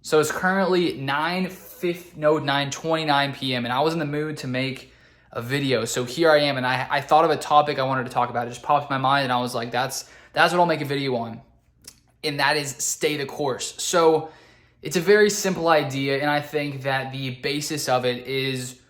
So it's currently 9:29 p.m. and I was in the mood to make a video. So here I am, and I thought of a topic I wanted to talk about. It just popped in my mind, and I was like, that's what I'll make a video on. And that is stay the course. So it's a very simple idea, and I think that the basis of it is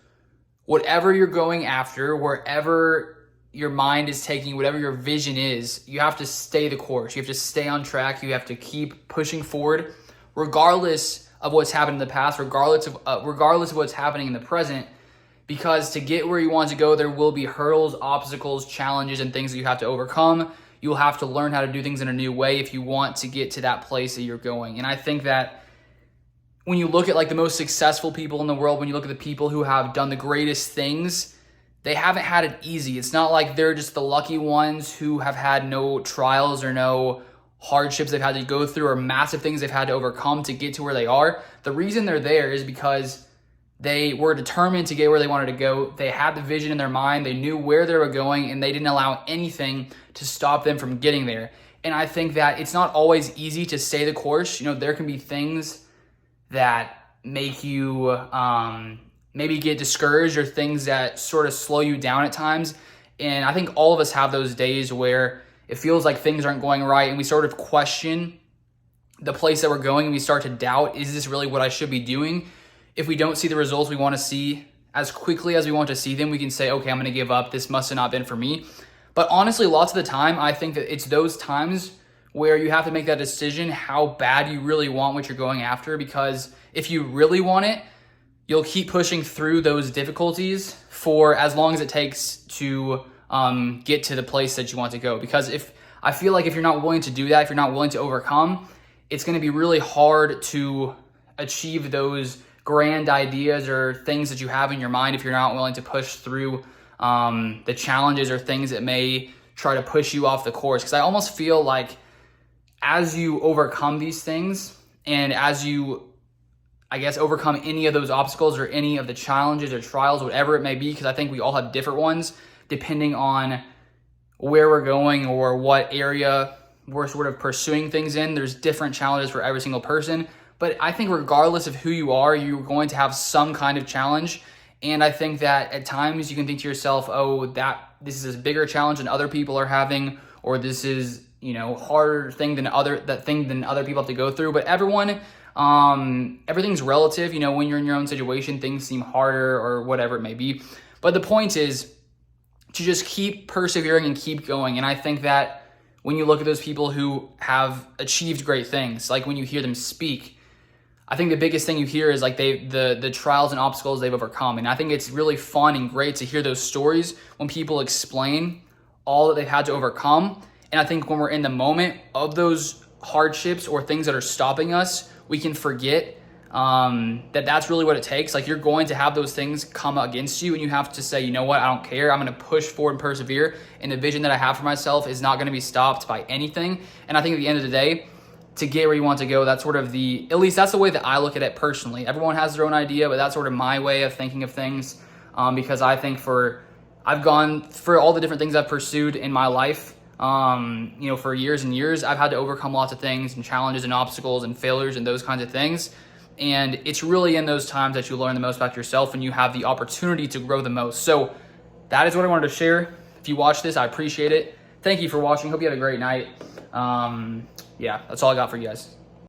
whatever you're going after, wherever your mind is taking you, whatever your vision is, you have to stay the course. You have to stay on track. You have to keep pushing forward, regardless of what's happened in the past, regardless of what's happening in the present, because to get where you want to go, there will be hurdles, obstacles, challenges, and things that you have to overcome. You'll have to learn how to do things in a new way if you want to get to that place that you're going. And I think that when you look at like the most successful people in the world, when you look at the people who have done the greatest things, they haven't had it easy. It's not like they're just the lucky ones who have had no trials or no hardships they've had to go through or massive things they've had to overcome to get to where they are. The reason they're there is because they were determined to get where they wanted to go. They had the vision in their mind. They knew where they were going, and they didn't allow anything to stop them from getting there. And I think that it's not always easy to stay the course. You know, there can be things that make you maybe get discouraged, or things that sort of slow you down at times. And I think all of us have those days where it feels like things aren't going right, and we sort of question the place that we're going, and we start to doubt, is this really what I should be doing? If we don't see the results we want to see as quickly as we want to see them, we can say, okay, I'm going to give up. This must have not been for me. But honestly, lots of the time, I think that it's those times where you have to make that decision how bad you really want what you're going after, because if you really want it, you'll keep pushing through those difficulties for as long as it takes to get to the place that you want to go. Because I feel like if you're not willing to do that, if you're not willing to overcome, it's going to be really hard to achieve those grand ideas or things that you have in your mind if you're not willing to push through the challenges or things that may try to push you off the course. Because I almost feel like as you overcome these things, and as you, I guess, overcome any of those obstacles or any of the challenges or trials, whatever it may be, because I think we all have different ones depending on where we're going or what area we're sort of pursuing things in. There's different challenges for every single person. But I think regardless of who you are, you're going to have some kind of challenge. And I think that at times you can think to yourself, oh, this is a bigger challenge than other people are having, or this is, harder thing than other people have to go through. But everyone, everything's relative. When you're in your own situation, things seem harder or whatever it may be. But the point is to just keep persevering and keep going. And I think that when you look at those people who have achieved great things, like when you hear them speak, I think the biggest thing you hear is like the trials and obstacles they've overcome. And I think it's really fun and great to hear those stories when people explain all that they've had to overcome. And I think when we're in the moment of those hardships or things that are stopping us, we can forget that that's really what it takes. Like, you're going to have those things come against you, and you have to say, you know what, I don't care. I'm going to push forward and persevere. And the vision that I have for myself is not going to be stopped by anything. And I think at the end of the day, to get where you want to go, that's sort of at least that's the way that I look at it personally. Everyone has their own idea, but that's sort of my way of thinking of things. Because I think I've gone for all the different things I've pursued in my life, for years and years, I've had to overcome lots of things and challenges and obstacles and failures and those kinds of things. And it's really in those times that you learn the most about yourself, and you have the opportunity to grow the most. So that is what I wanted to share. If you watch this, I appreciate it. Thank you for watching. Hope you had a great night. Yeah, that's all I got for you guys.